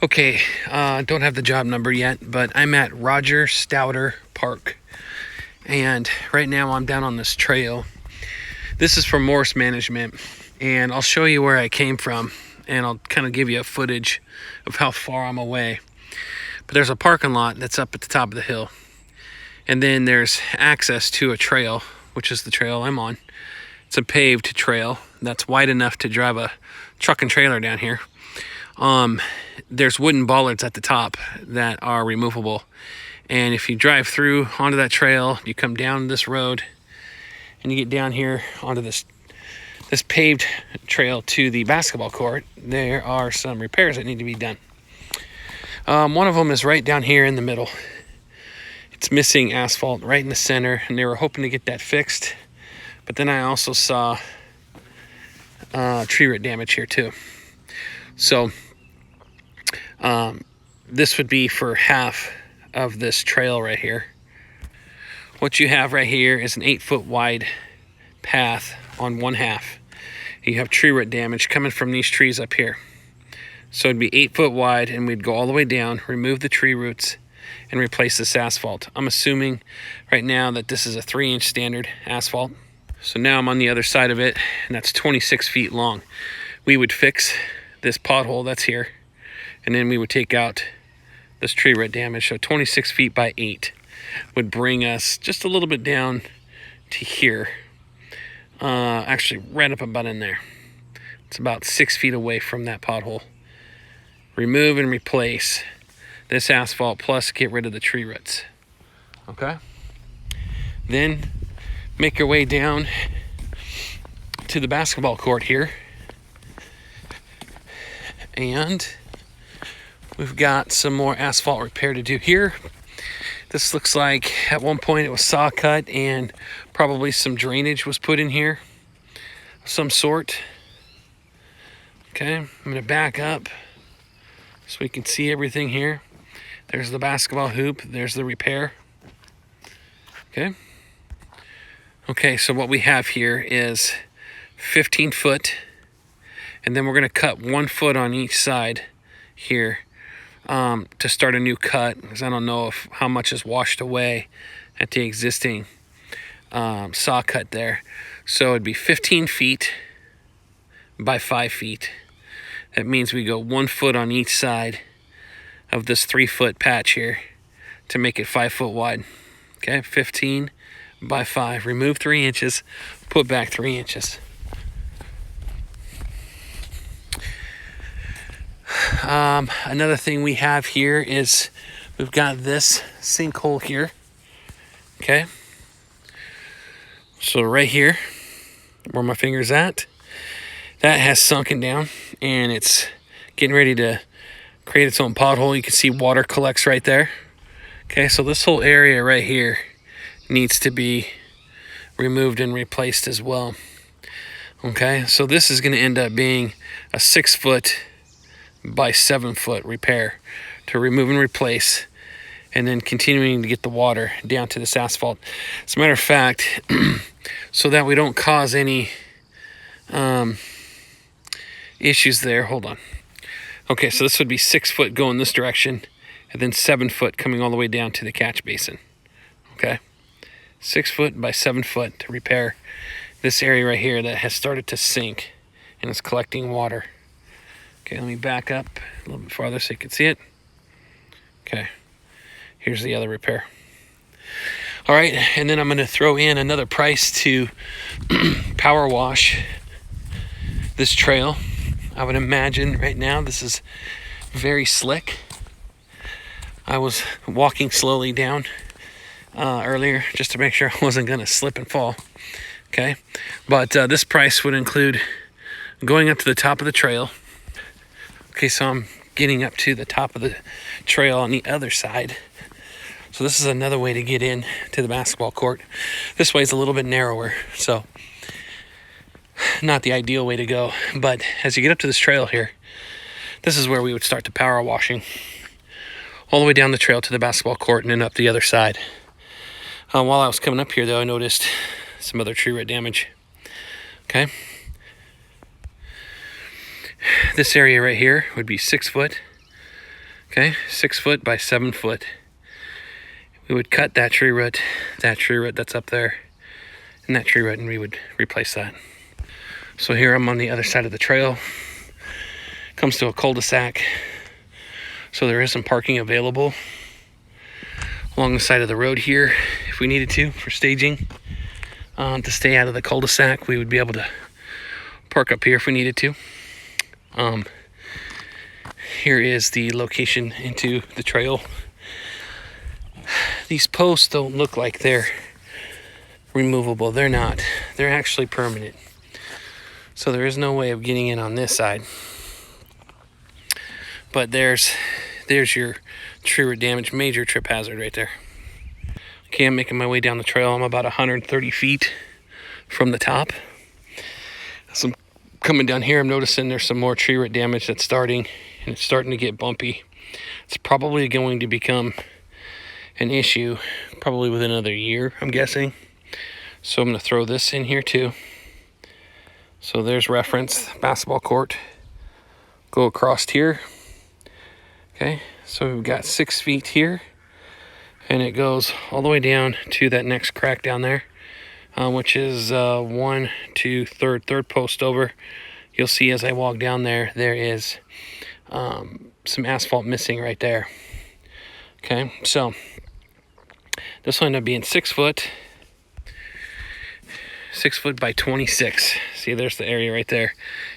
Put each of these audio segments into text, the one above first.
Okay, don't have the job number yet, but I'm at Roger Stouder Park. And right now I'm down on this trail. This is from Morse Management, and I'll show you where I came from, and I'll kind of give you a footage of how far I'm away. But there's a parking lot that's up at the top of the hill. And then there's access to a trail, which is the trail I'm on. It's a paved trail that's wide enough to drive a truck and trailer down here. There's wooden bollards at the top that are removable. And if you drive through onto that trail, you come down this road and you get down here onto this paved trail to the basketball court. There are some repairs that need to be done. One of them is right down here in the middle. It's missing asphalt right in the center, and they were hoping to get that fixed. But then I also saw tree root damage here too. So this would be for half of this trail right here. What you have right here is an 8-foot wide path on one half. You have tree root damage coming from these trees up here. So it'd be 8 foot wide, and we'd go all the way down, remove the tree roots, and replace this asphalt. I'm assuming right now that this is a 3-inch standard asphalt. So now I'm on the other side of it, and that's 26 feet long. We would fix this pothole that's here, and then we would take out this tree root damage. So 26 feet by 8 would bring us just a little bit down to here. Actually right up about in there. It's about 6 feet away from that pothole. Remove and replace this asphalt, plus get rid of the tree roots. Okay? Then make your way down to the basketball court here. And we've got some more asphalt repair to do here. This looks like at one point it was saw cut and probably some drainage was put in here of some sort. Okay, I'm gonna back up so we can see everything here. There's the basketball hoop, there's the repair. Okay, so what we have here is 15 foot, and then we're gonna cut 1 foot on each side here to start a new cut, because I don't know how much is washed away at the existing saw cut there. So it'd be 15 feet by 5 feet. That means we go 1 foot on each side of this 3-foot patch here to make it 5 foot wide. Okay, 15 by 5. Remove 3 inches, put back 3 inches. Another thing we have here is we've got this sinkhole here. Okay, so right here where my finger's at, that has sunken down and it's getting ready to create its own pothole. You can see water collects right there. Okay, so this whole area right here needs to be removed and replaced as well. Okay, so this is going to end up being a 6 foot by 7 foot repair to remove and replace, and then continuing to get the water down to this asphalt. As a matter of fact, so that we don't cause any issues there. Hold on. Okay, so this would be 6 foot going this direction, and then 7 foot coming all the way down to the catch basin. Okay, 6 foot by 7 foot to repair this area right here that has started to sink and is collecting water. Okay, let me back up a little bit farther so you can see it. Okay, here's the other repair. All right, and then I'm going to throw in another price to power wash this trail. I would imagine right now this is very slick. I was walking slowly down earlier just to make sure I wasn't going to slip and fall. Okay, but this price would include going up to the top of the trail. Okay, so I'm getting up to the top of the trail on the other side. So this is another way to get in to the basketball court. This way is a little bit narrower, so not the ideal way to go. But as you get up to this trail here, this is where we would start the power washing. All the way down the trail to the basketball court and then up the other side. While I was coming up here though, I noticed some other tree root damage. Okay. This area right here would be 6 foot Okay, 6 foot by 7 foot. We would cut that tree root that's up there, and that tree root, and we would replace that. So here I'm on the other side of the trail. Comes to a cul-de-sac. So there is some parking available along the side of the road here if we needed to for staging. To stay out of the cul-de-sac, we would be able to park up here if we needed to. Here is the location into the trail. These posts don't look like they're removable. They're not. They're actually permanent. So there is no way of getting in on this side. But there's your tree root damage, major trip hazard right there. Okay, I'm making my way down the trail. I'm about 130 feet from the top. As I'm coming down here, I'm noticing there's some more tree root damage that's starting, and it's starting to get bumpy. It's probably going to become an issue probably within another year, I'm guessing. So I'm going to throw this in here too. So there's reference, basketball court. Go across here. Okay, so we've got 6 feet here, and it goes all the way down to that next crack down there, which is third post over. You'll see as I walk down there, there is some asphalt missing right there. Okay, so this will end up being 6 foot, 6 foot by 26. See, there's the area right there.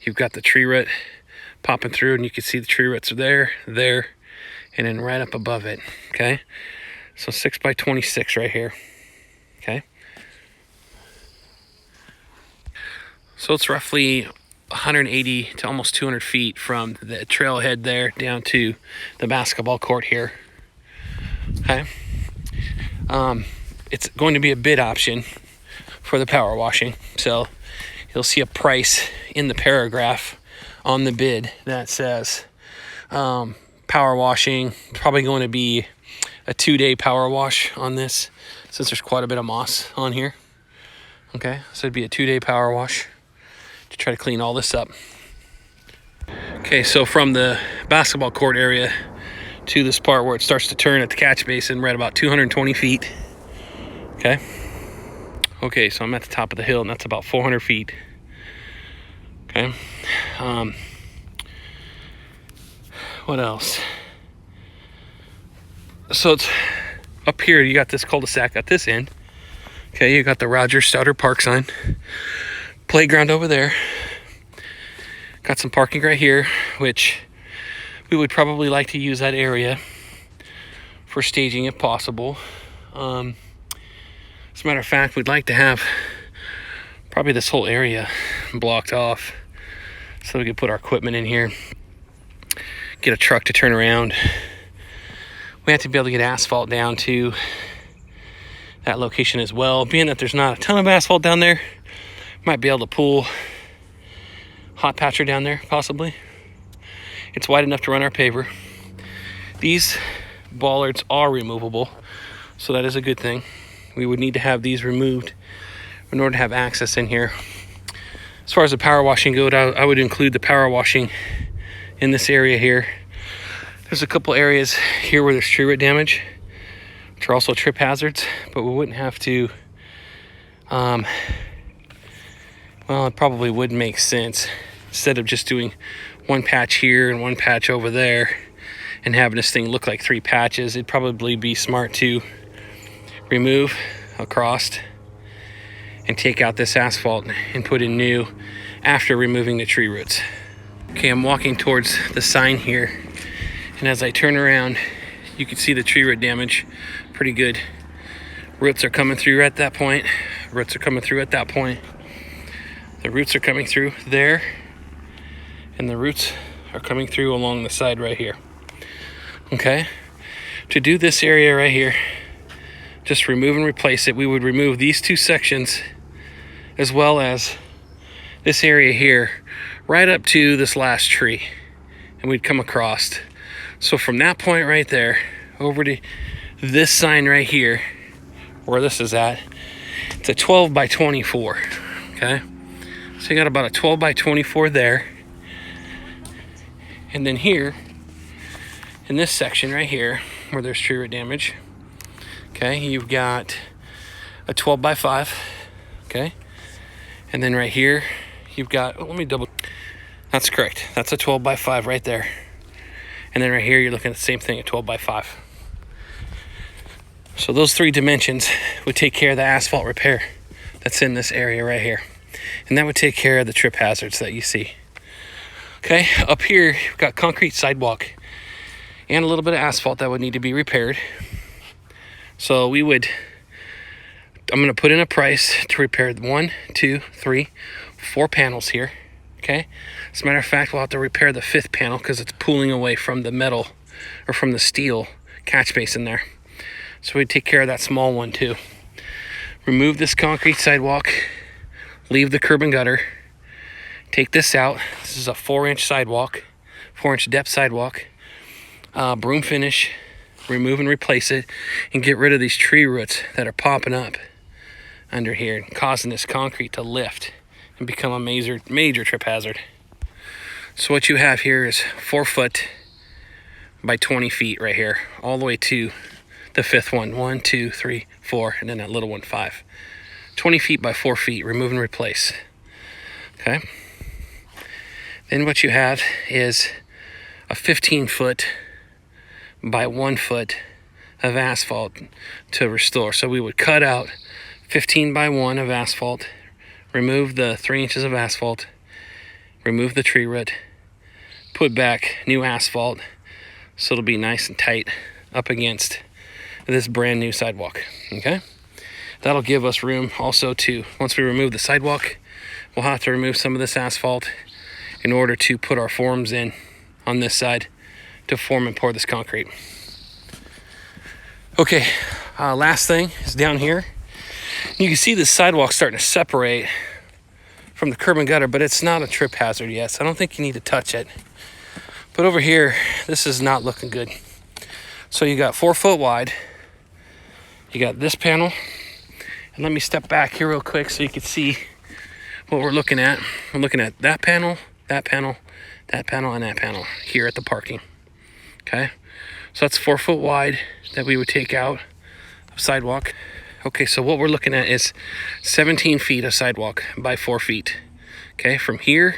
You've got the tree root popping through, and you can see the tree roots are there, and then right up above it. Okay, so 6 by 26 right here. Okay, so it's roughly 180 to almost 200 feet from the trailhead there down to the basketball court here. Okay, it's going to be a bid option for the power washing, so you'll see a price in the paragraph on the bid that says power washing. Probably going to be a 2-day power wash on this, since there's quite a bit of moss on here. Okay, so it'd be a 2-day power wash to try to clean all this up. Okay, so from the basketball court area to this part where it starts to turn at the catch basin, we're at about 220 feet. Okay, so I'm at the top of the hill, and that's about 400 feet. Okay, what else? So it's up here, you got this cul-de-sac at this end. Okay, you got the Stouder Park sign. Playground over there. Got some parking right here, which we would probably like to use that area for staging if possible. As a matter of fact, we'd like to have probably this whole area blocked off so we could put our equipment in here, get a truck to turn around. We have to be able to get asphalt down to that location as well. Being that there's not a ton of asphalt down there, might be able to pull hot patcher down there, possibly. It's wide enough to run our paver. These bollards are removable, so that is a good thing. We would need to have these removed in order to have access in here. As far as the power washing goes, I would include the power washing in this area here. There's a couple areas here where there's tree root damage, which are also trip hazards, but we wouldn't have to, well, it probably would make sense, instead of just doing one patch here and one patch over there and having this thing look like 3 patches, it'd probably be smart to remove across and take out this asphalt and put in new after removing the tree roots. Okay, I'm walking towards the sign here, and as I turn around, you can see the tree root damage pretty good. Roots are coming through at that point. Roots are coming through at that point. The roots are coming through there, and the roots are coming through along the side right here. Okay, to do this area right here, just remove and replace it. We would remove these 2 sections as well as this area here right up to this last tree, and we'd come across. So from that point right there over to this sign right here where this is at, it's a 12 by 24. Okay, so you got about a 12 by 24 there, and then here in this section right here where there's tree root damage, okay, you've got a 12 by 5, okay, and then right here you've got, let me double, that's correct, that's a 12 by 5 right there, and then right here you're looking at the same thing, a 12 by 5. So those 3 dimensions would take care of the asphalt repair that's in this area right here, and that would take care of the trip hazards that you see. Okay, up here we've got concrete sidewalk and a little bit of asphalt that would need to be repaired. So I'm going to put in a price to repair 1, 2, 3, 4 panels here. Okay, as a matter of fact, we'll have to repair the 5th panel because it's pulling away from the metal or from the steel catch basin there. So we take care of that small one too. Remove this concrete sidewalk, leave the curb and gutter, take this out. This is a 4-inch sidewalk, 4-inch depth sidewalk. Broom finish, remove and replace it, and get rid of these tree roots that are popping up under here and causing this concrete to lift and become a major trip hazard. So what you have here is 4 foot by 20 feet right here, all the way to the 5th one. 1, 2, 3, 4, and then that little one, 5. 20 feet by 4 feet, remove and replace. Okay. Then what you have is a 15 foot by 1 foot of asphalt to restore. So we would cut out 15 by 1 of asphalt, remove the 3 inches of asphalt, remove the tree root, put back new asphalt so it'll be nice and tight up against this brand new sidewalk. Okay, that'll give us room also to, once we remove the sidewalk, we'll have to remove some of this asphalt in order to put our forms in on this side to form and pour this concrete. Okay, last thing is down here. You can see the sidewalk starting to separate from the curb and gutter, but it's not a trip hazard yet, so I don't think you need to touch it. But over here, this is not looking good. So you got 4 foot wide, you got this panel, and let me step back here real quick so you can see what we're looking at. We're looking at that panel, that panel, that panel, and that panel here at the parking. Okay, so that's 4 foot wide that we would take out of sidewalk. Okay, so what we're looking at is 17 feet of sidewalk by 4 feet. Okay, from here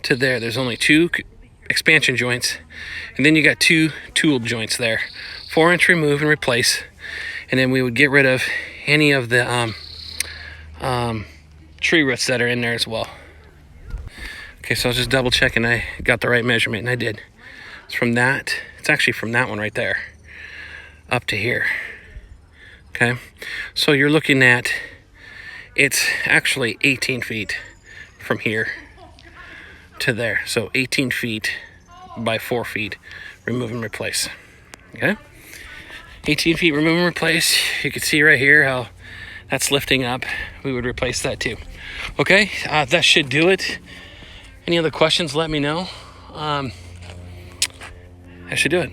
to there, there's only 2 expansion joints, and then you got 2 tooled joints there. 4-inch remove and replace, and then we would get rid of any of the tree roots that are in there as well. Okay, so I was just double checking I got the right measurement, and I did. It's from that, it's actually from that one right there up to here. Okay, so you're looking at, it's actually 18 feet from here to there. So 18 feet by 4 feet, remove and replace. Okay, 18 feet, remove and replace. You can see right here how that's lifting up. We would replace that too. Okay, that should do it. Any other questions, let me know. That should do it.